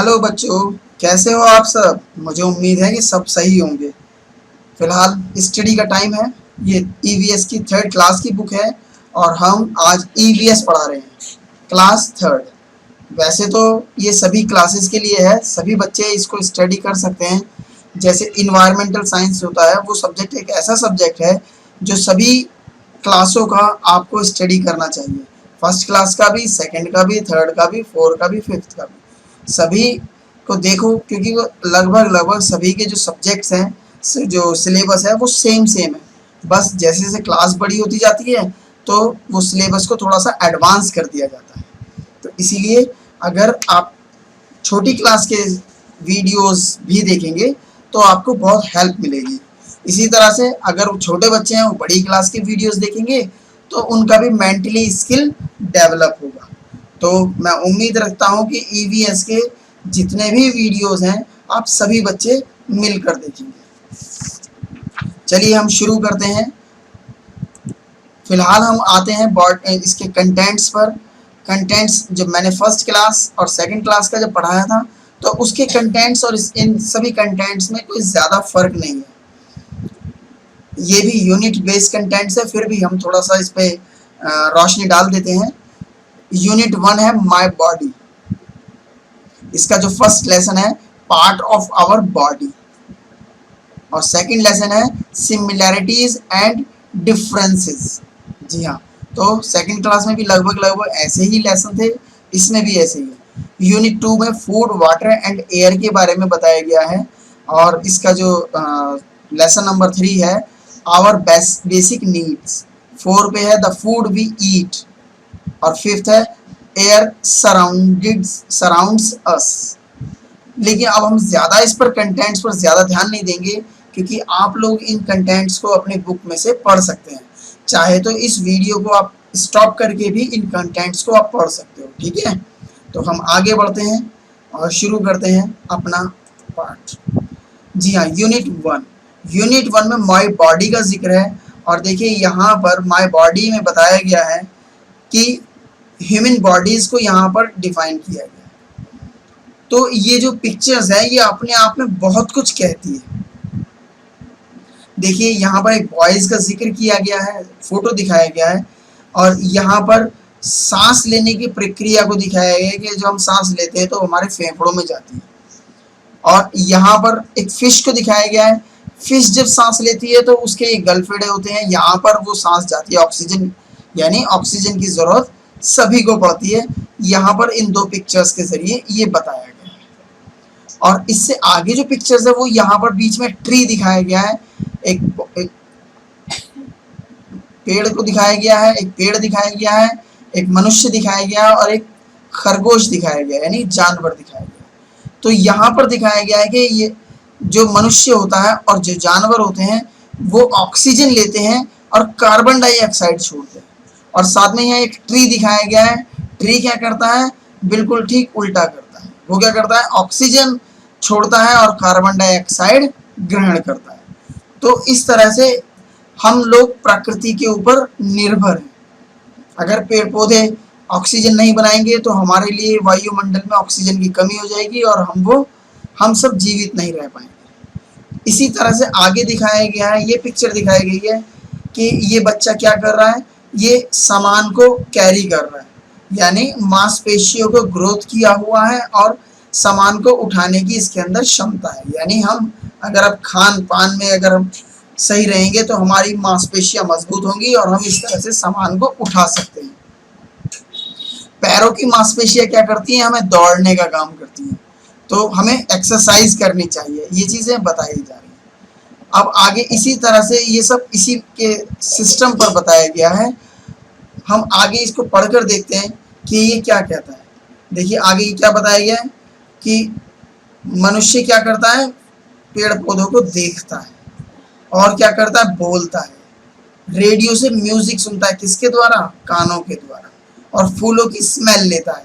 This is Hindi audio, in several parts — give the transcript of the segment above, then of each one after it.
हेलो बच्चों, कैसे हो आप सब। मुझे उम्मीद है कि सब सही होंगे। फिलहाल स्टडी का टाइम है। ये ईवीएस की थर्ड क्लास की बुक है और हम आज ईवीएस पढ़ा रहे हैं, क्लास थर्ड। वैसे तो ये सभी क्लासेस के लिए है, सभी बच्चे इसको स्टडी कर सकते हैं। जैसे इन्वायरमेंटल साइंस होता है, वो सब्जेक्ट एक ऐसा सब्जेक्ट है जो सभी क्लासों का आपको स्टडी करना चाहिए। फर्स्ट क्लास का भी, सेकंड का भी, थर्ड का भी, फोर्थ का भी, फिफ्थ का भी, सभी को देखो, क्योंकि वो लगभग सभी के जो सब्जेक्ट्स हैं, जो सिलेबस है वो सेम है। बस जैसे जैसे क्लास बड़ी होती जाती है तो वो सिलेबस को थोड़ा सा एडवांस कर दिया जाता है। तो इसीलिए अगर आप छोटी क्लास के वीडियोस भी देखेंगे तो आपको बहुत हेल्प मिलेगी। इसी तरह से अगर छोटे बच्चे हैं वो बड़ी क्लास के वीडियोस देखेंगे तो उनका भी मेंटली स्किल डेवलप होगा। तो मैं उम्मीद रखता हूँ कि ईवीएस के जितने भी वीडियोस हैं आप सभी बच्चे मिलकर देखेंगे। चलिए हम शुरू करते हैं। फिलहाल हम आते हैं इसके कंटेंट्स पर। कंटेंट्स जब मैंने फर्स्ट क्लास और सेकंड क्लास का जब पढ़ाया था तो उसके कंटेंट्स और इन सभी कंटेंट्स में कोई ज़्यादा फर्क नहीं है। ये भी यूनिट बेस्ड कंटेंट्स है, फिर भी हम थोड़ा सा इस पे रोशनी डाल देते हैं। यूनिट 1 है माय बॉडी। इसका जो फर्स्ट लेसन है पार्ट ऑफ आवर बॉडी और सेकंड लेसन है सिमिलैरिटीज एंड डिफरेंसेस। जी हाँ, तो सेकंड क्लास में भी लगभग ऐसे ही लेसन थे, इसमें भी ऐसे ही है। यूनिट 2 में फूड, वाटर एंड एयर के बारे में बताया गया है और इसका जो लेसन नंबर 3 है आवर बेसिक नीड्स। 4 पे है द फूड वी ईट और 5th है एयर सराउंड्स अस। लेकिन अब हम ज़्यादा इस पर कंटेंट्स पर ज़्यादा ध्यान नहीं देंगे क्योंकि आप लोग इन कंटेंट्स को अपने बुक में से पढ़ सकते हैं। चाहे तो इस वीडियो को आप स्टॉप करके भी इन कंटेंट्स को आप पढ़ सकते हो, ठीक है। तो हम आगे बढ़ते हैं और शुरू करते हैं अपना पार्ट। जी हाँ, यूनिट 1 में माय बॉडी का जिक्र है और देखिए यहाँ पर माय बॉडी में बताया गया है कि ह्यूमन बॉडीज को यहाँ पर डिफाइन किया गया है। तो ये जो पिक्चर्स है ये अपने आप में बहुत कुछ कहती है। देखिए यहाँ पर एक बॉयज का जिक्र किया गया है, फोटो दिखाया गया है और यहाँ पर सांस लेने की प्रक्रिया को दिखाया गया है कि जो हम सांस लेते हैं तो हमारे फेफड़ों में जाती है। और यहाँ पर एक फिश को दिखाया गया है। फिश जब सांस लेती है तो उसके एक गलफेड़े होते हैं, यहाँ पर वो सांस जाती है। ऑक्सीजन यानी ऑक्सीजन की जरूरत सभी को पड़ती है। यहाँ पर इन दो पिक्चर्स के जरिए ये बताया गया है। और इससे आगे जो पिक्चर्स है वो यहाँ पर बीच में ट्री दिखाया गया है, एक पेड़ को दिखाया गया है, एक पेड़ दिखाया गया है, एक मनुष्य दिखाया गया है और एक खरगोश दिखाया गया है, यानी जानवर दिखाया गया है। तो यहाँ पर दिखाया गया है कि ये जो मनुष्य होता है और जो जानवर होते हैं वो ऑक्सीजन लेते हैं और कार्बन डाइऑक्साइड छोड़ते हैं। और साथ में यहाँ एक ट्री दिखाया गया है। ट्री क्या करता है, बिल्कुल ठीक उल्टा करता है। वो क्या करता है, ऑक्सीजन छोड़ता है और कार्बन डाइऑक्साइड ग्रहण करता है। तो इस तरह से हम लोग प्रकृति के ऊपर निर्भर हैं। अगर पेड़ पौधे ऑक्सीजन नहीं बनाएंगे तो हमारे लिए वायुमंडल में ऑक्सीजन की कमी हो जाएगी और हम सब जीवित नहीं रह पाएंगे। इसी तरह से आगे दिखाया गया है, ये पिक्चर दिखाई गई है कि ये बच्चा क्या कर रहा है, ये सामान को कैरी कर रहा है, यानी मांसपेशियों को ग्रोथ किया हुआ है और सामान को उठाने की इसके अंदर क्षमता है। यानी हम अगर अब खान पान में अगर हम सही रहेंगे तो हमारी मांसपेशियां मजबूत होंगी और हम इस तरह से सामान को उठा सकते हैं। पैरों की मांसपेशियां क्या करती हैं, हमें दौड़ने का काम करती हैं, तो हमें एक्सरसाइज करनी चाहिए। ये चीज़ें बताई जा रही हैं। अब आगे इसी तरह से ये सब इसी के सिस्टम पर बताया गया है। हम आगे इसको पढ़कर देखते हैं कि ये क्या कहता है। देखिए आगे क्या बताया गया है कि मनुष्य क्या करता है, पेड़ पौधों को देखता है और क्या करता है, बोलता है। रेडियो से म्यूजिक सुनता है, किसके द्वारा, कानों के द्वारा। और फूलों की स्मेल लेता है,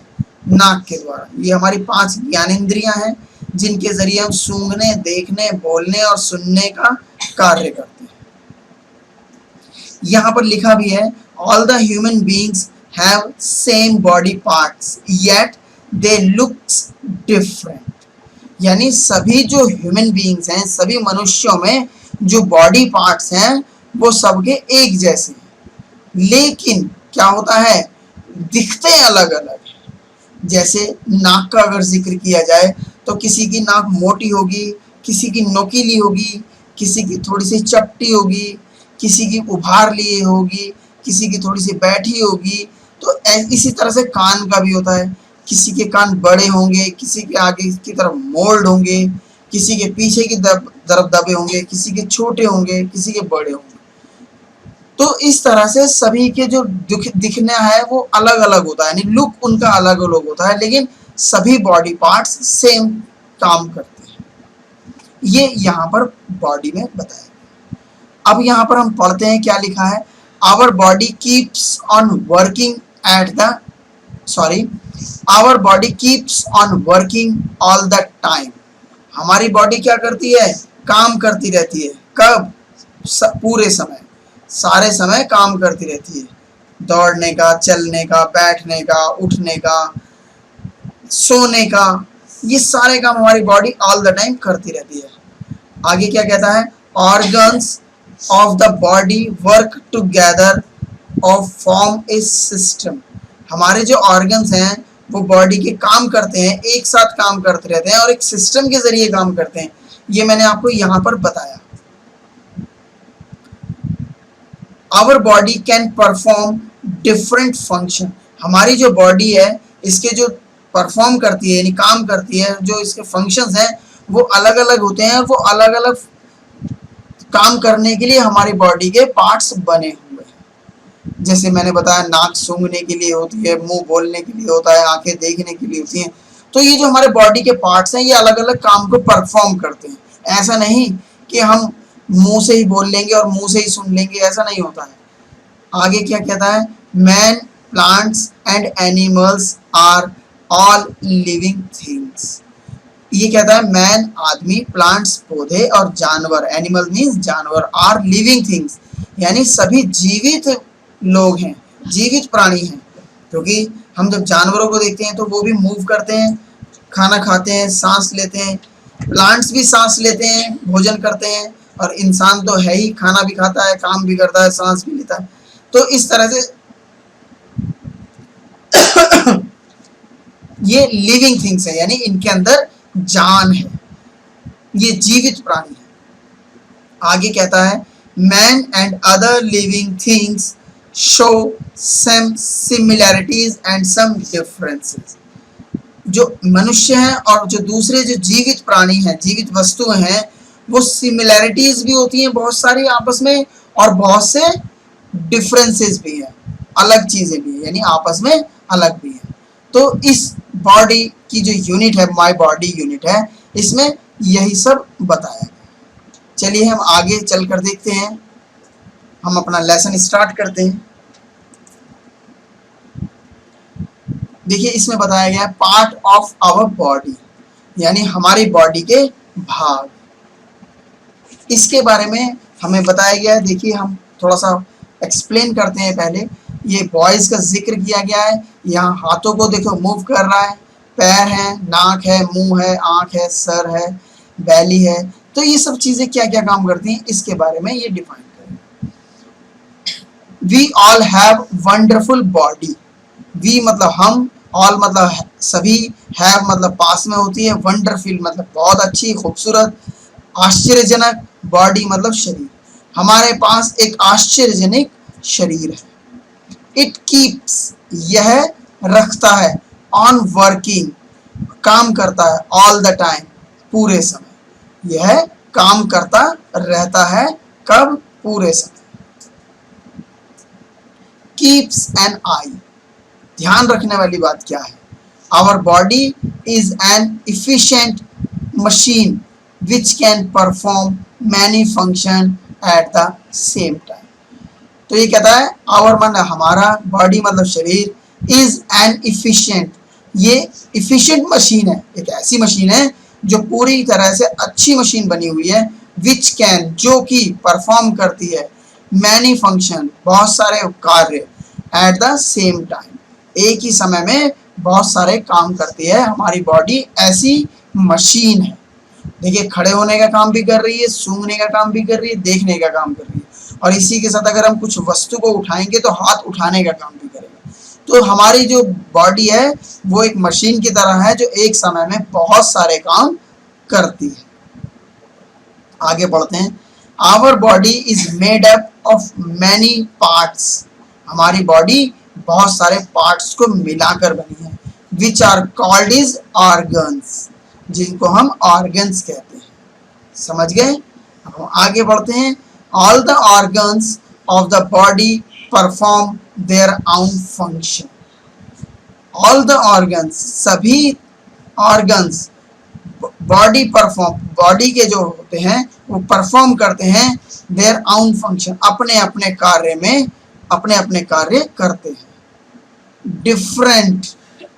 नाक के द्वारा। ये हमारी 5 ज्ञानेंद्रियां हैं जिनके जरिए हम सूंघने, देखने, बोलने और सुनने का कार्य करते हैं। यहाँ पर लिखा भी है all the human beings have same body parts yet they looks different. यानी सभी जो ह्यूमन बीइंग्स हैं, सभी मनुष्यों में जो बॉडी पार्ट्स हैं वो सबके एक जैसे हैं, लेकिन क्या होता है, दिखते अलग अलग। जैसे नाक का अगर जिक्र किया जाए तो किसी की नाक मोटी होगी, किसी की नोकीली होगी, किसी की थोड़ी सी चपटी होगी, किसी की उभार लिए होगी, किसी की थोड़ी सी बैठी होगी। तो इसी तरह से कान का भी होता है, किसी के कान बड़े होंगे, किसी के आगे की तरफ मोल्ड होंगे, किसी के पीछे की तरफ दबे होंगे, किसी के छोटे होंगे, किसी के बड़े होंगे। तो इस तरह से सभी के जो दिखना है वो अलग अलग होता है, यानी लुक उनका अलग अलग होता है, लेकिन सभी बॉडी पार्ट्स सेम काम करते हैं। ये यहाँ पर बॉडी में बताया। अब यहाँ पर हम पढ़ते हैं क्या लिखा है, our body keeps on working at the our body keeps on working all the time. हमारी बॉडी क्या करती है, काम करती रहती है। कब, पूरे समय, सारे समय काम करती रहती है। दौड़ने का, चलने का, बैठने का, उठने का, सोने का, ये सारे काम हमारी बॉडी ऑल द टाइम करती रहती है। आगे क्या कहता है, organs of the body work together और फॉर्म ए सिस्टम। हमारे जो ऑर्गन्स हैं वो बॉडी के काम करते हैं, एक साथ काम करते रहते हैं और एक सिस्टम के जरिए काम करते हैं। ये मैंने आपको यहाँ पर बताया। Our body can perform different function. हमारी जो बॉडी है इसके जो परफॉर्म करती है यानी काम करती है, जो इसके फंक्शंस हैं वो अलग अलग होते हैं। वो अलग अलग काम करने के लिए हमारी बॉडी के पार्ट्स बने हुए हैं। जैसे मैंने बताया, नाक सूंघने के लिए होती है, मुंह बोलने के लिए होता है, आंखें देखने के लिए होती हैं। तो ये जो हमारे बॉडी के पार्ट्स हैं ये अलग अलग काम को परफॉर्म करते हैं। ऐसा नहीं कि हम मुंह से ही बोल लेंगे और मुंह से ही सुन लेंगे, ऐसा नहीं होता है। आगे क्या कहता है, man, plants and animals are all living things. ये कहता है मैन आदमी, प्लांट्स पौधे और जानवर, एनिमल मीन्स जानवर, आर लिविंग थिंग्स यानी सभी जीवित लोग हैं, जीवित प्राणी हैं। क्योंकि हम जब जानवरों को देखते हैं तो वो भी मूव करते हैं, खाना खाते हैं, सांस लेते हैं। प्लांट्स भी सांस लेते हैं, भोजन करते हैं, और इंसान तो है ही, खाना भी खाता है, काम भी करता है, सांस भी लेता है। तो इस तरह से ये लिविंग थिंग्स है, यानी इनके अंदर जान है, ये जीवित प्राणी है। आगे कहता है man and other living things show some similarities and some differences. जो मनुष्य हैं और जो दूसरे जो जीवित प्राणी हैं, जीवित वस्तुएं हैं, वो सिमिलैरिटीज भी होती हैं बहुत सारी आपस में, और बहुत से डिफरेंसेस भी हैं, अलग चीजें भी हैं, यानी आपस में अलग भी हैं। तो इस बॉडी की जो यूनिट है, माय बॉडी यूनिट है, इसमें यही सब बताया गया। चलिए हम आगे चलकर देखते हैं, हम अपना लेसन स्टार्ट करते हैं। देखिए इसमें बताया गया पार्ट ऑफ आवर बॉडी, यानी हमारी बॉडी के भाग, इसके बारे में हमें बताया गया है। देखिए हम थोड़ा सा एक्सप्लेन करते हैं। पहले ये बॉयज का जिक्र किया गया है। यहाँ हाथों को देखो मूव कर रहा है, पैर है, नाक है, मुंह है, आंख है, सर है, बैली है। तो ये सब चीजें क्या क्या काम करती हैं इसके बारे में ये डिफाइन करें। We all have wonderful body. We मतलब हम, ऑल मतलब सभी, हैव मतलब पास में होती है, वंडरफुल मतलब बहुत अच्छी, खूबसूरत, आश्चर्यजनक, बॉडी मतलब शरीर। हमारे पास एक आश्चर्यजनक शरीर है। इट कीप्स यह रखता है, ऑन वर्किंग काम करता है, ऑल द टाइम पूरे समय, यह काम करता रहता है। कब, पूरे समय। कीप्स एन आई, ध्यान रखने वाली बात क्या है, our body is an efficient machine which can perform many function at the same time. तो ये कहता है आवर मतलब हमारा, बॉडी मतलब शरीर, इज एन इफिशिएंट, ये इफिशिएंट मशीन है, एक ऐसी मशीन है जो पूरी तरह से अच्छी मशीन बनी हुई है, विच कैन जो कि परफॉर्म करती है, मैनी फंक्शन बहुत सारे कार्य, एट द सेम टाइम एक ही समय में बहुत सारे काम करती है। हमारी बॉडी ऐसी मशीन है। देखिए खड़े होने का काम भी कर रही है, सूंघने का काम भी कर रही है, देखने का काम कर रही है, और इसी के साथ अगर हम कुछ वस्तु को उठाएंगे तो हाथ उठाने का काम भी करेगा। तो हमारी जो बॉडी है वो एक मशीन की तरह है जो एक समय में बहुत सारे काम करती है। आगे बढ़ते हैं। Our body is made up of many parts. हमारी बॉडी बहुत सारे पार्ट्स को मिलाकर बनी है। Which are called is organs, जिनको हम ऑर्गन्स कहते हैं। समझ गए? अब हम आगे बढ़ते हैं। All the organs of the body perform their own function. All the organs, सभी ऑर्गन्स बॉडी के जो होते हैं वो परफॉर्म करते हैं देयर ओन फंक्शन, अपने अपने कार्य में अपने अपने कार्य करते हैं। डिफरेंट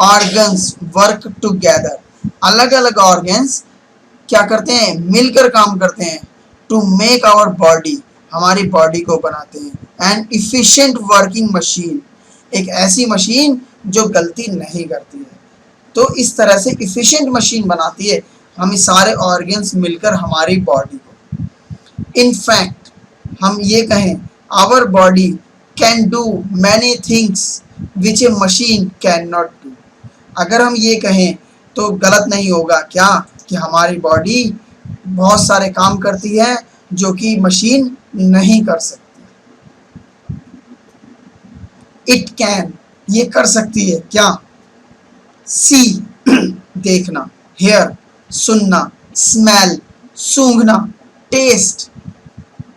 ऑर्गन्स वर्क टुगेदर, अलग अलग ऑर्गन्स क्या करते हैं, मिलकर काम करते हैं। टू मेक आवर बॉडी, हमारी बॉडी को बनाते हैं। एन इफिशिएंट वर्किंग मशीन, एक ऐसी मशीन जो गलती नहीं करती है। तो इस तरह से इफिशिएंट मशीन बनाती है हम सारे ऑर्गन्स मिलकर हमारी बॉडी को। इन फैक्ट हम ये कहें, our body can do many things which a machine can not do. अगर हम ये कहें तो गलत नहीं होगा क्या, कि हमारी बॉडी बहुत सारे काम करती है जो कि मशीन नहीं कर सकती। इट कैन, ये कर सकती है क्या, सी देखना, हेयर सुनना, स्मेल सूंघना, टेस्ट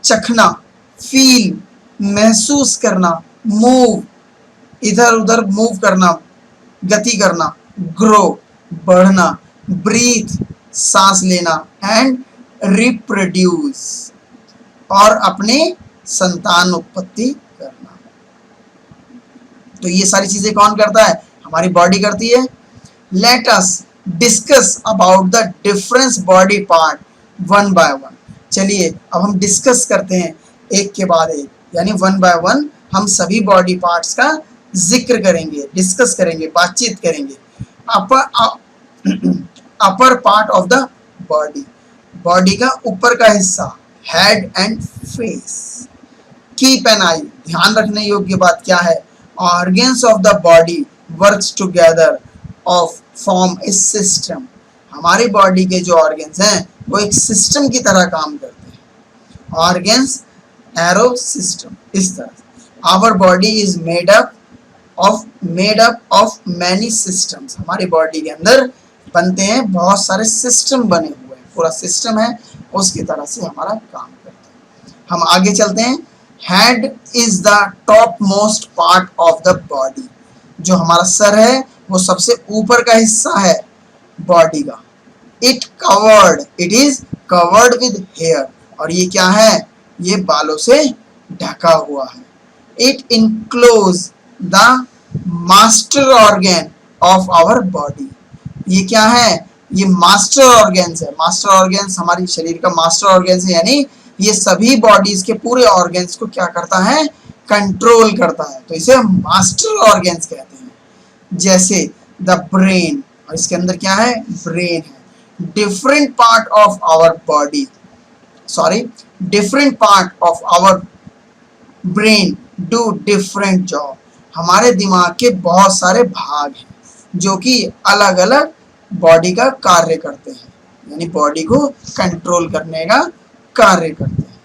चखना, फील महसूस करना, मूव इधर उधर मूव करना, गति करना, ग्रो बढ़ना, ब्रीथ सांस लेना, एंड रिप्रोड्यूस और अपने संतान उत्पत्ति करना। तो ये सारी चीजें कौन करता है, हमारी बॉडी करती है। Let us discuss about the difference body part one by one. चलिए अब हम डिस्कस करते हैं एक के बाद एक, यानी वन बाय वन हम सभी बॉडी पार्ट्स का जिक्र करेंगे, डिस्कस करेंगे, बातचीत करेंगे। Upper part of the body, body का ऊपर का हिस्सा, head and face. Keep an eye, ध्यान रखने योग्य बात क्या है, organs of the body works together of form a system. हमारी बॉडी के जो ऑर्गन्स हैं वो एक सिस्टम की तरह काम करते हैं। ऑर्गन्स एरो सिस्टम, इस तरह। Our body is made up of many systems. हमारी बॉडी के अंदर बनते हैं बहुत सारे सिस्टम बने हुए हैं, पूरा सिस्टम है उसकी तरह से हमारा काम करता है। हम आगे चलते हैं। Head is the top most part of the body. जो हमारा सर है वो सबसे ऊपर का हिस्सा है बॉडी का। It is covered with hair, और ये क्या है, ये बालों से ढका हुआ है। It enclose the master organ of our body. ये क्या है, ये मास्टर ऑर्गन्स है। मास्टर ऑर्गन्स हमारी शरीर का मास्टर ऑर्गन्स है, यानी ये सभी बॉडीज के पूरे ऑर्गन्स को क्या करता है, कंट्रोल करता है। तो इसे मास्टर ऑर्गन्स कहते हैं। जैसे द ब्रेन, और इसके अंदर क्या है, ब्रेन है। Different part of our body, different part of our brain do different job. हमारे दिमाग के बहुत सारे भाग हैं जो कि अलग अलग बॉडी का कार्य करते हैं, यानी बॉडी को कंट्रोल करने का कार्य करते हैं।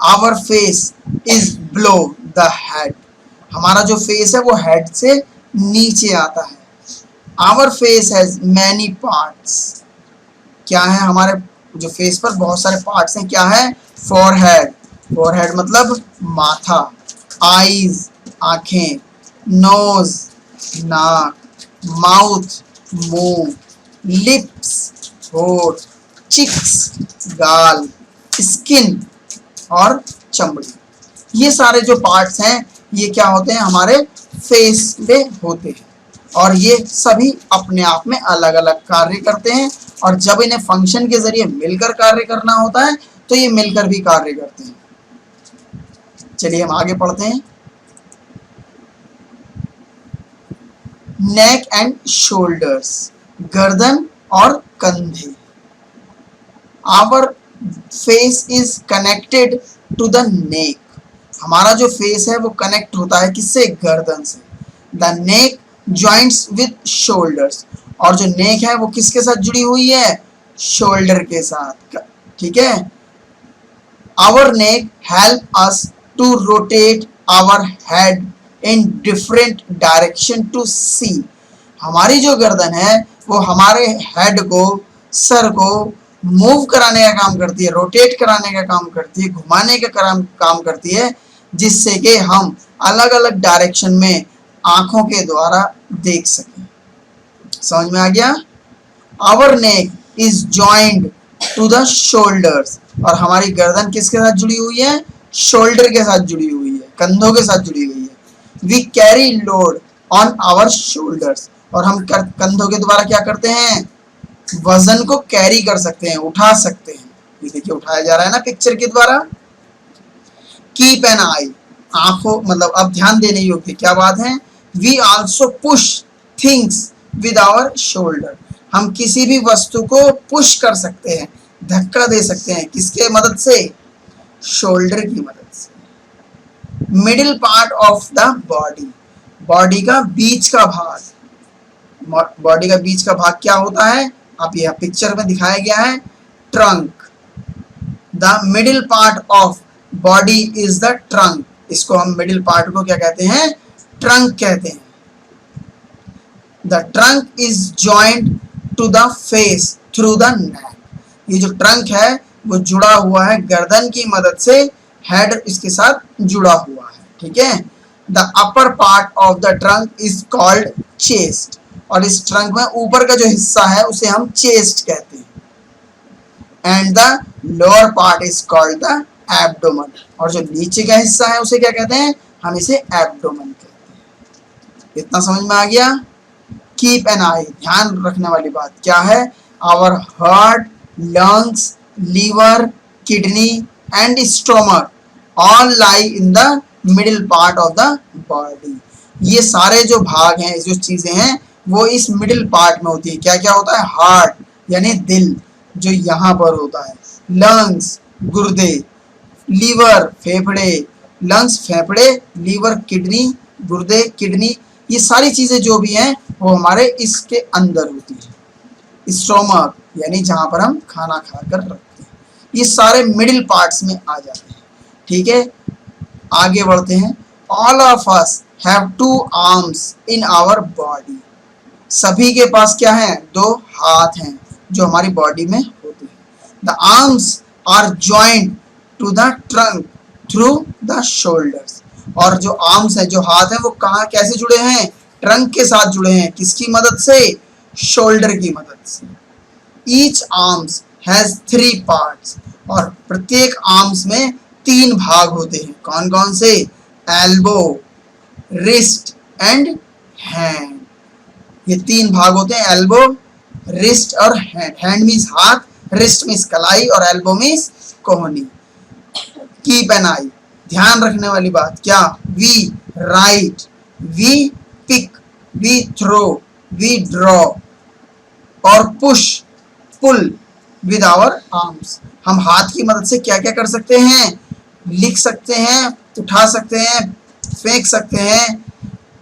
Our face is below the head. हमारा जो फेस है वो हेड से नीचे आता है। Our face has many parts. क्या है, हमारे जो फेस पर बहुत सारे पार्ट्स हैं। क्या है, फोरहेड, फोरहेड मतलब माथा, आईज आंखें, नोज नाक, माउथ मुंह, लिप्स होठ, चिक्स गाल, स्किन और चमड़ी। ये सारे जो पार्ट्स हैं ये क्या होते हैं, हमारे फेस पे होते हैं, और ये सभी अपने आप में अलग अलग कार्य करते हैं। और जब इन्हें फंक्शन के जरिए मिलकर कार्य करना होता है तो ये मिलकर भी कार्य करते हैं। चलिए हम आगे पढ़ते हैं। नेक एंड शोल्डर्स, गर्दन और कंधे। Our face is connected to the neck. हमारा जो फेस है वो कनेक्ट होता है किससे? गर्दन से। The neck joints with shoulders. और जो नेक है वो किसके साथ जुड़ी हुई है? शोल्डर के साथ। ठीक है। Our neck help us to rotate our head in different direction to see. हमारी जो गर्दन है वो हमारे हेड को, सर को मूव कराने का काम करती है, रोटेट कराने का काम करती है, घुमाने का काम करती है, जिससे कि हम अलग अलग डायरेक्शन में आंखों के द्वारा देख सकें। समझ में आ गया? Our neck is joined to the shoulders. और हमारी गर्दन किसके साथ जुड़ी हुई है? शोल्डर के साथ जुड़ी हुई है, कंधों के साथ जुड़ी हुई है। We carry load on our shoulders. और हम कंधों के द्वारा क्या करते हैं? वजन को कैरी कर सकते हैं, उठा सकते हैं। ये देखिए उठाया जा रहा है ना पिक्चर के द्वारा। कीप एन आई, आंखों मतलब अब ध्यान देने योग्य क्या बात है? We also push things with our shoulder. हम किसी भी वस्तु को पुश कर सकते हैं, धक्का दे सकते हैं। किसके मदद से? शोल्डर की मदद से। Middle part of the body, body का बीच का भाग। बॉडी का बीच का भाग क्या होता है? आप यह पिक्चर में दिखाया गया है, trunk. The middle part of body is the trunk. इसको हम मिडिल पार्ट को क्या कहते हैं? ट्रंक कहते हैं। The trunk is joint to the face through the neck. ये जो ट्रंक है वो जुड़ा हुआ है गर्दन की मदद से, हेड इसके साथ जुड़ा हुआ है। ठीक है। The upper part of the trunk is called chest. और इस ट्रंक में ऊपर का जो हिस्सा है उसे हम चेस्ट कहते हैं। And the lower part is called the abdomen. और जो नीचे का हिस्सा है उसे क्या कहते हैं? हम इसे एब्डोमेन कहते हैं। इतना समझ में आ गया? कीप एन आई, ध्यान रखने वाली बात क्या है? Our heart, lungs, liver, kidney and stomach all lie in the middle part of the body. ये सारे जो भाग हैं, जो चीजें हैं, वो इस मिडिल पार्ट में होती है। क्या क्या होता है? हार्ट यानी दिल, जो यहाँ पर होता है। लंग्स गुर्दे, लीवर फेफड़े, लंग्स फेफड़े, लीवर किडनी, गुर्दे किडनी, ये सारी चीजें जो भी हैं वो हमारे इसके अंदर होती है। स्टोमक यानी जहां पर हम खाना खाकर रखते हैं। ये सारे मिडिल पार्ट्स में आ जाते हैं। ठीक है। आगे बढ़ते हैं। All of us have 2 arms in our body. सभी के पास क्या है? 2 हाथ हैं जो हमारी बॉडी में होते हैं। The arms are joint to the trunk through the shoulders. और जो आर्म्स है, जो हाथ है, वो कहाँ कैसे जुड़े हैं? ट्रंक के साथ जुड़े हैं। किसकी मदद से? शोल्डर की मदद से। Each arms has 3 parts. और प्रत्येक आर्म्स में 3 भाग होते हैं। कौन कौन से? Elbow, wrist and hand. ये 3 भाग होते हैं, एल्बो, रिस्ट और हैंड। हैंड मीन्स हाथ, रिस्ट मीन्स कलाई और एल्बो मीन्स कोहनी। कीप एन आई, ध्यान रखने वाली बात क्या? We write, we pick, we throw, we draw और push pull with our arms. हम हाथ की मदद से क्या क्या कर सकते हैं? लिख सकते हैं, उठा सकते हैं, फेंक सकते हैं,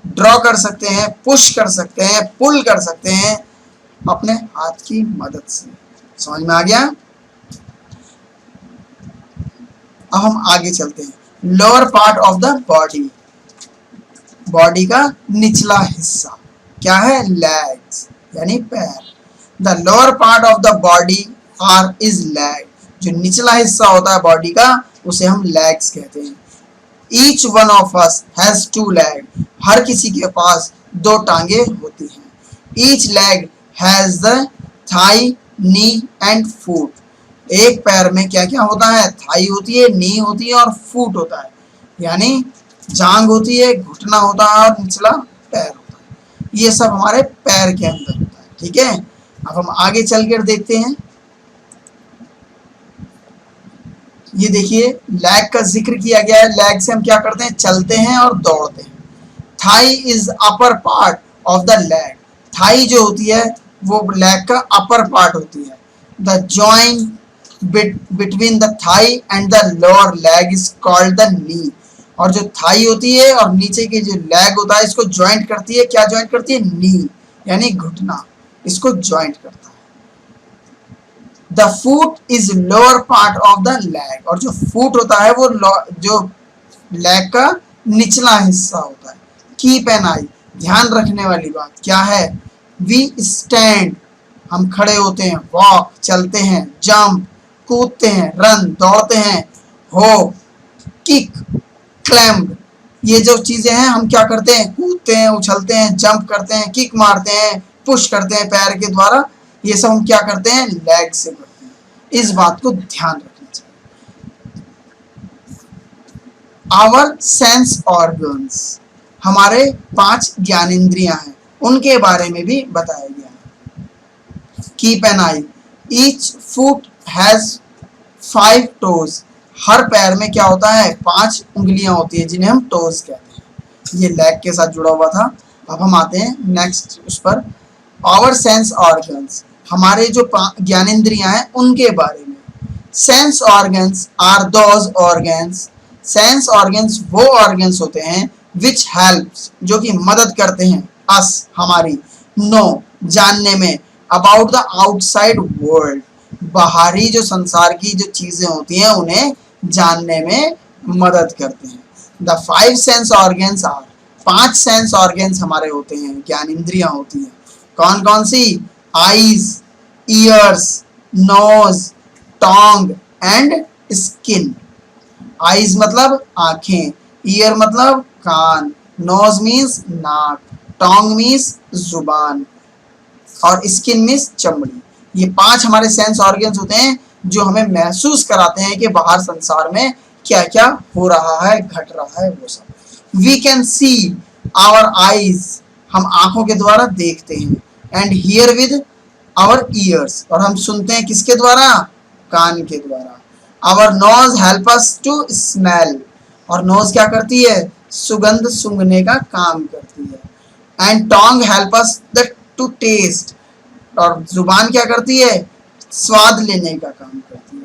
ड्रॉ कर सकते हैं, पुश कर सकते हैं, पुल कर सकते हैं अपने हाथ की मदद से। समझ में आ गया? अब हम आगे चलते हैं। Lower part of the body, body का निचला हिस्सा क्या है? लेग्स यानी पैर। The lower part of the body are is leg. जो निचला हिस्सा होता है बॉडी का उसे हम लेग्स कहते हैं। Each one of us has 2 leg. हर किसी के पास 2 टांगे होती हैं। Each leg has the thigh, knee and foot. एक पैर में क्या क्या होता है? थाई होती है, नी होती है और फुट होता है, यानी जांग होती है, घुटना होता है और निचला पैर होता है। ये सब हमारे पैर के अंदर होता है। ठीक है। अब हम आगे चलकर देखते हैं। ये देखिए लेग का जिक्र किया गया है। लेग से हम क्या करते हैं? चलते हैं और दौड़ते हैं। Thigh is upper part of the leg. Thigh जो होती है वो लेग का अपर पार्ट होती है। The joint between the thigh and the lower leg is called the knee. और जो थाई होती है और नीचे की जो लेग होता है इसको ज्वाइंट करती है, क्या ज्वाइंट करती है? नी, यानी घुटना, इसको ज्वाइंट करता है। The foot is lower part of the leg, और जो फुट होता है वो जो लेग का निचला हिस्सा होता है। कीप एन आई, ध्यान रखने वाली बात क्या है? वी स्टैंड, हम खड़े होते हैं। वॉक, चलते हैं। जंप, कूदते हैं। रन, दौड़ते हैं। होप, किक, क्लैम्ब, ये जो चीजें हैं हम क्या करते हैं? कूदते हैं, उछलते हैं, जंप करते हैं, किक मारते हैं, पुश करते हैं पैर के द्वारा। ये सब हम क्या करते हैं? लेग से करते हैं। इस बात को ध्यान रखना चाहिए। आवर सेंस ऑर्गन्स, हमारे 5 ज्ञानेंद्रियां हैं, उनके बारे में भी बताया गया है। Keep an eye, each foot has 5 toes, हर पैर में क्या होता है? 5 उंगलियां होती है जिन्हें हम टोज कहते हैं। ये लेग के साथ जुड़ा हुआ था। अब हम आते हैं नेक्स्ट उस पर। आवर सेंस ऑर्गन्स, हमारे जो ज्ञानेंद्रियां हैं उनके बारे में। Sense organs are those organs, sense organs वो ऑर्गन्स होते हैं विच हेल्प्स, जो कि मदद करते हैं, अस, हमारी, नो, जानने में, अबाउट द आउटसाइड वर्ल्ड, बाहरी जो संसार की जो चीजें होती हैं उन्हें जानने में मदद करते हैं। The 5 sense organs are, 5 sense organs हमारे होते हैं, ज्ञानेंद्रियां होती हैं। कौन कौन सी? Eyes, ears, nose, tongue and skin. Eyes मतलब आंखें, ईयर मतलब कान, नोज मीन्स नाक, टोंग मीन्स जुबान, और स्किन मीन्स चमड़ी। ये 5 हमारे सेंस ऑर्गन्स होते हैं जो हमें महसूस कराते हैं कि बाहर संसार में क्या क्या हो रहा है, घट रहा है, वो सब। We can see our eyes, हम आंखों के द्वारा देखते हैं। And hear with our ears, और हम सुनते हैं किसके द्वारा? कान के द्वारा। Our nose help us to smell, और नोज क्या करती है? सुगंध सूंघने का काम करती है। And tongue help us to taste, और जुबान क्या करती है? स्वाद लेने का काम करती है।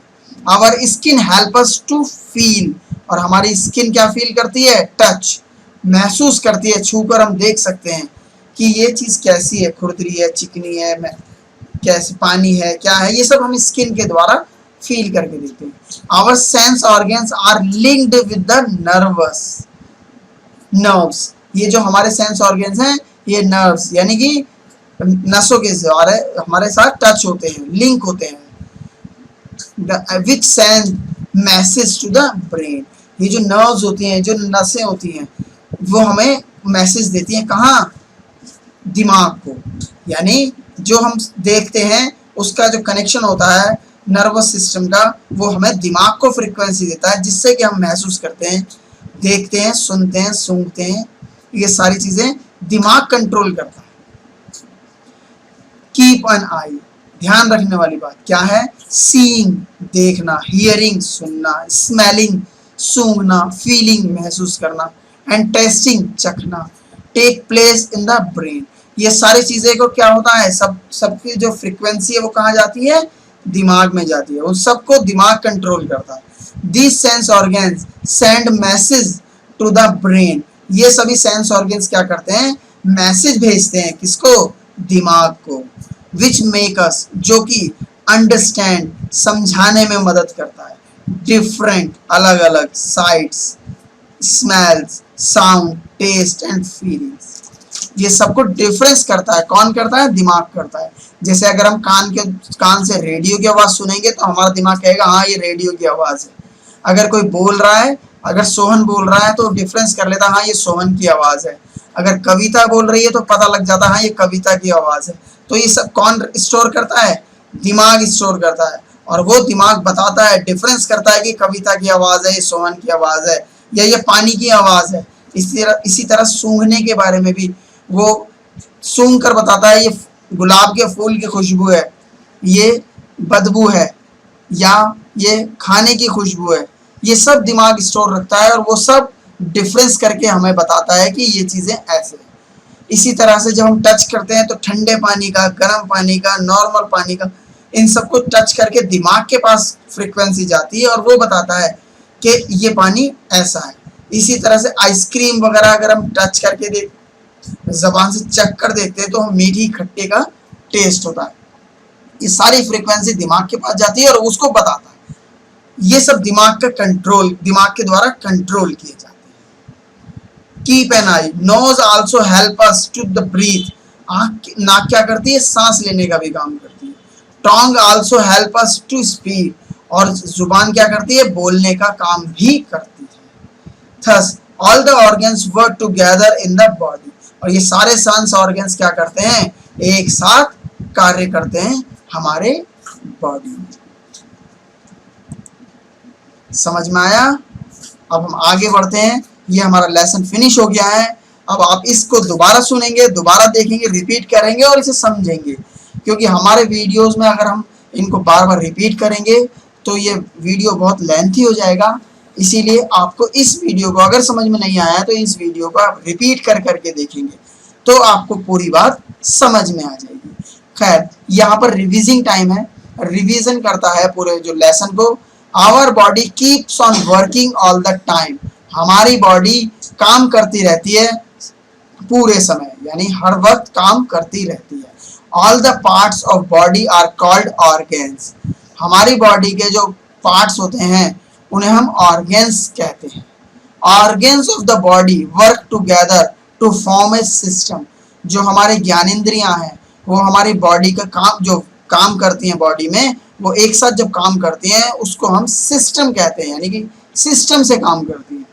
Our skin help us to feel, और हमारी स्किन क्या फील करती है? टच, महसूस करती है, छूकर हम देख सकते हैं कि ये चीज कैसी है, खुरदरी है, चिकनी है, कैसे पानी है, क्या है, ये सब हम स्किन के द्वारा फील करके देखते हैं। Our sense organs are linked with the nerves, ये जो हमारे सेंस ऑर्गन्स हैं ये नर्व्स यानी कि नसों के द्वारा हमारे साथ टच होते हैं, लिंक होते हैं। Which send message to the brain, ये जो नर्व्स होती हैं, जो नसें होती हैं, वो हमें मैसेज देती हैं, कहाँ? दिमाग को। यानी जो हम देखते हैं उसका जो कनेक्शन होता है नर्वस सिस्टम का, वो हमें दिमाग को फ्रीक्वेंसी देता है, जिससे कि हम महसूस करते हैं, देखते हैं, सुनते हैं, सूंघते हैं। ये सारी चीजें दिमाग कंट्रोल करता है। कीप एन आई, ध्यान रखने वाली बात क्या है? सीइंग, देखना, हियरिंग, सुनना, स्मेलिंग, सूंघना, फीलिंग, महसूस करना, एंड टेस्टिंग, चखना, take place in the brain. ये सारी चीजें को क्या होता है? सबकी जो फ्रीक्वेंसी है वो कहाँ जाती है? दिमाग में जाती है। उन सबको दिमाग कंट्रोल करता है। This sense organs send message to the brain, ये सभी सेंस ऑर्गन्स क्या करते हैं? मैसेज भेजते हैं, किसको? दिमाग को। विच मेक अस, जो कि अंडरस्टैंड, समझाने में मदद करता है, डिफरेंट, अलग अलग, sights, smells, sound, taste and feelings. ये सबको डिफरेंस करता है, कौन करता है? दिमाग करता है। जैसे अगर हम कान से रेडियो की आवाज सुनेंगे तो हमारा दिमाग कहेगा हाँ ये रेडियो की आवाज है। अगर कोई बोल रहा है, अगर सोहन बोल रहा है तो डिफरेंस कर लेता हाँ ये सोहन की आवाज है। अगर कविता बोल रही है तो पता लग जाता हाँ ये कविता की आवाज है। तो ये सब कौन स्टोर करता है? दिमाग स्टोर करता है, और वो दिमाग बताता है, डिफरेंस करता है कि कविता की आवाज है, ये सोहन की आवाज है, या ये पानी की आवाज है। इसी तरह सूंघने के बारे में भी वो सूंघ कर बताता है, ये गुलाब के फूल की खुशबू है, ये बदबू है, या ये खाने की खुशबू है। ये सब दिमाग स्टोर रखता है और वो सब डिफरेंस करके हमें बताता है कि ये चीजें ऐसे हैं। इसी तरह से जब हम टच करते हैं तो ठंडे पानी का, गर्म पानी का, नॉर्मल पानी का, इन सबको टच करके दिमाग के पास फ्रीक्वेंसी जाती है और वो बताता है कि ये पानी ऐसा है। इसी तरह से आइसक्रीम वगैरह अगर हम टच करके जबान से चख कर देखते हैं तो हम मीठी खट्टे का टेस्ट होता है। ये सारी फ्रीक्वेंसी दिमाग के पास जाती है और उसको बताता है। ये सब दिमाग का कंट्रोल, दिमाग के द्वारा कंट्रोल किए जाते हैं। Keep an eye, nose also help us to the breath, नाक क्या करती है, सांस लेने का भी काम करती है। Tongue also help us to speak, और जुबान क्या करती है, बोलने का काम भी करती है। Thus all the organs work together in the body, और ये सारे सेंस ऑर्गन्स क्या करते हैं, एक साथ कार्य करते हैं हमारे बॉडी में। समझ में आया? अब हम आगे बढ़ते हैं। ये हमारा लेसन फिनिश हो गया है। अब आप इसको दोबारा सुनेंगे, दोबारा देखेंगे, रिपीट करेंगे और इसे समझेंगे, क्योंकि हमारे वीडियोस में अगर हम इनको बार बार रिपीट करेंगे तो ये वीडियो बहुत लेंथी हो जाएगा। इसीलिए आपको इस वीडियो को अगर समझ में नहीं आया तो इस वीडियो को आप रिपीट कर करके देखेंगे तो आपको पूरी बात समझ में आ जाएगी। खैर, यहाँ पर रिवीजिंग टाइम है, रिवीजन करता है पूरे जो लेसन को। Our body keeps on working all the time, हमारी बॉडी काम करती रहती है पूरे समय, यानी हर वक्त काम करती रहती है। All the parts of body are called organs, हमारी बॉडी के जो पार्ट्स होते हैं उन्हें हम ऑर्गन्स कहते हैं। Organs of the body work together to form a system, जो हमारे ज्ञानेंद्रियां हैं वो हमारी बॉडी का काम, जो काम करती हैं बॉडी में, वो एक साथ जब काम करती हैं उसको हम सिस्टम कहते हैं, यानी कि सिस्टम से काम करती हैं।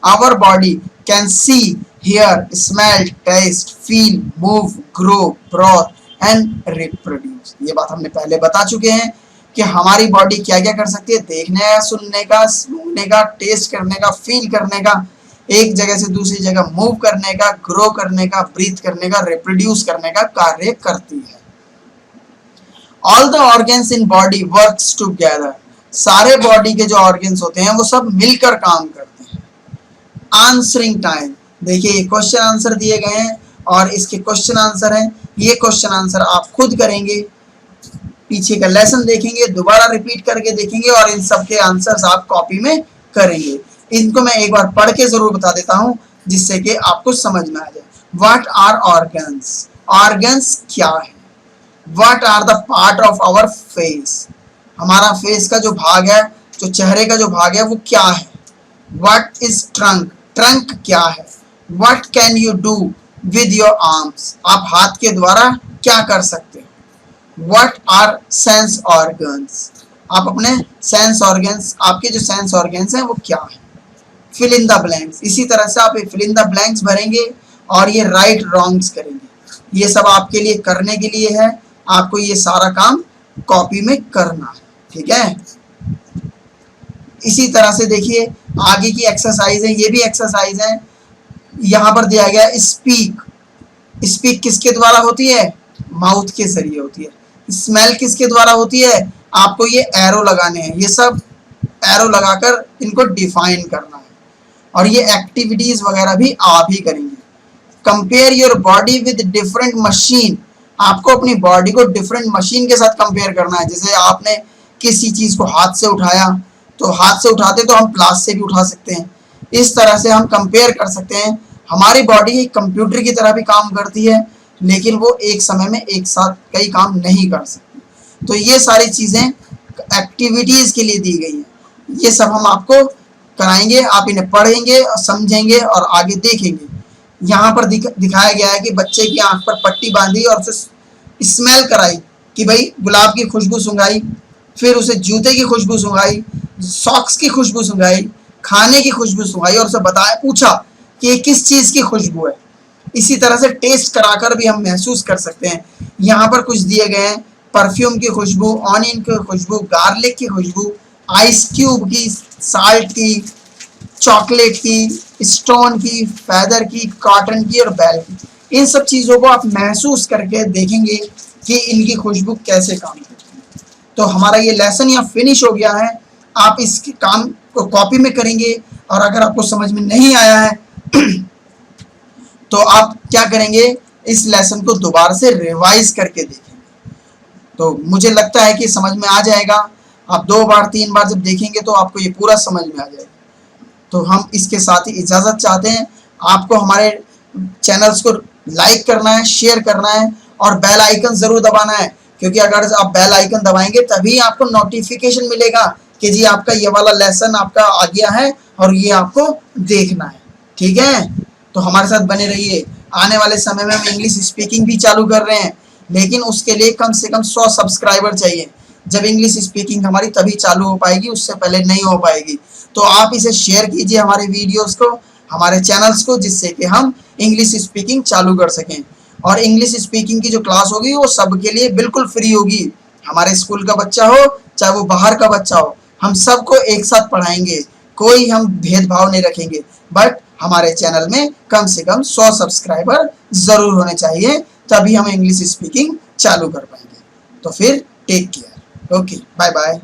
Our body can see, hear, smell, taste, feel, move, grow, breathe and reproduce. ये बात हमने पहले बता चुके हैं कि हमारी बॉडी क्या क्या कर सकती है, देखने का, सुनने का, सूंघने का, टेस्ट करने का, फील करने का, एक जगह से दूसरी जगह मूव करने का, ग्रो करने का, ब्रीथ करने का, रिप्रोड्यूस करने का कार्य करती है। All the organs in body works together, सारे बॉडी के जो ऑर्गन्स होते हैं वो सब मिलकर काम करते हैं। आंसरिंग टाइम, देखिए क्वेश्चन आंसर दिए गए हैं और इसके क्वेश्चन आंसर हैं। ये क्वेश्चन आंसर आप खुद करेंगे, पीछे का लेसन देखेंगे, दोबारा रिपीट करके देखेंगे और इन सब के आंसर्स आप कॉपी में करेंगे। इनको मैं एक बार पढ़ के जरूर बता देता हूं जिससे कि आपको समझ में आ जाए। व्हाट आर ऑर्गन्स, ऑर्गन्स क्या है। What are the part of our face, हमारा फेस का जो भाग है, जो चेहरे का जो भाग है वो क्या है। व्हाट इज ट्रंक, ट्रंक क्या है। What can you do with your arms, आप हाथ के द्वारा क्या कर सकते हो। व्हाट आर सेंस ऑर्गन्स, आप अपने सेंस ऑर्गन्स, आपके जो सेंस ऑर्गन्स हैं वो क्या है। फिल इन द ब्लैंक्स, इसी तरह से आप फिल इन द ब्लैंक्स भरेंगे और ये राइट रॉन्ग्स करेंगे। ये सब आपके लिए करने के लिए है, आपको ये सारा काम कॉपी में करना है, ठीक है। इसी तरह से देखिए आगे की एक्सरसाइज है, ये भी एक्सरसाइज है। यहाँ पर दिया गया स्पीक, स्पीक किसके द्वारा होती है, माउथ के जरिए होती है। स्मेल किसके द्वारा होती है, आपको ये एरो लगाने हैं, ये सब एरो लगाकर इनको डिफाइन करना है और ये एक्टिविटीज वगैरह भी आप ही करेंगे। Compare your body with different machine, आपको अपनी बॉडी को डिफरेंट मशीन के साथ कंपेयर करना है। जैसे आपने किसी चीज को हाथ से उठाया तो हाथ से उठाते तो हम प्लास से भी उठा सकते हैं, इस तरह से हम कंपेयर कर सकते हैं। हमारी बॉडी कंप्यूटर की तरह भी काम करती है लेकिन वो एक समय में एक साथ कई काम नहीं कर सकती। तो ये सारी चीजें एक्टिविटीज के लिए दी गई हैं, ये सब हम आपको कराएंगे, आप इन्हें पढ़ेंगे और समझेंगे और आगे देखेंगे। यहाँ पर दिखाया गया है कि बच्चे की आंख पर पट्टी बांधी और उसे स्मेल कराई कि भाई गुलाब की खुशबू सूंघाई, फिर उसे जूते की खुशबू सूंघाई, सॉक्स की खुशबू सूंघाई, खाने की खुशबू सूंघाई और उसे बताया, पूछा कि ये किस चीज की खुशबू है। इसी तरह से टेस्ट कराकर भी हम महसूस कर सकते हैं। यहाँ पर कुछ दिए गए हैं, परफ्यूम की खुशबू, ऑनियन की खुशबू, गार्लिक की खुशबू, आइस क्यूब की, साल्ट की, चॉकलेट की, स्टोन की, फेदर की, कॉटन की और बैल की। इन सब चीज़ों को आप महसूस करके देखेंगे कि इनकी खुशबू कैसे काम करती है। तो हमारा ये लेसन यहाँ फिनिश हो गया है। आप इस काम को कॉपी में करेंगे और अगर आपको समझ में नहीं आया है तो आप क्या करेंगे, इस लेसन को दोबारा से रिवाइज करके देखेंगे। तो मुझे लगता है कि समझ में आ जाएगा। आप 2 बार 3 बार जब देखेंगे तो आपको ये पूरा समझ में आ जाएगा। तो हम इसके साथ ही इजाज़त चाहते हैं। आपको हमारे चैनल्स को लाइक करना है, शेयर करना है और बेल आइकन ज़रूर दबाना है, क्योंकि अगर आप बेल आइकन दबाएंगे तभी आपको नोटिफिकेशन मिलेगा कि जी आपका ये वाला लेसन आपका आ गया है और ये आपको देखना है। ठीक है, तो हमारे साथ बने रहिए। आने वाले समय में हम इंग्लिश स्पीकिंग भी चालू कर रहे हैं, लेकिन उसके लिए कम से कम 100 सब्सक्राइबर चाहिए। जब इंग्लिश स्पीकिंग हमारी तभी चालू हो पाएगी, उससे पहले नहीं हो पाएगी। तो आप इसे शेयर कीजिए हमारे वीडियोस को, हमारे चैनल्स को, जिससे कि हम इंग्लिश स्पीकिंग चालू कर सकें। और इंग्लिश स्पीकिंग की जो क्लास होगी वो सबके लिए बिल्कुल फ्री होगी। हमारे स्कूल का बच्चा हो चाहे वो बाहर का बच्चा हो, हम सबको एक साथ पढ़ाएंगे, कोई हम भेदभाव नहीं रखेंगे। बट हमारे चैनल में कम से कम 100 सब्सक्राइबर ज़रूर होने चाहिए, तभी हम इंग्लिश स्पीकिंग चालू कर पाएंगे। तो फिर take care, okay, bye bye.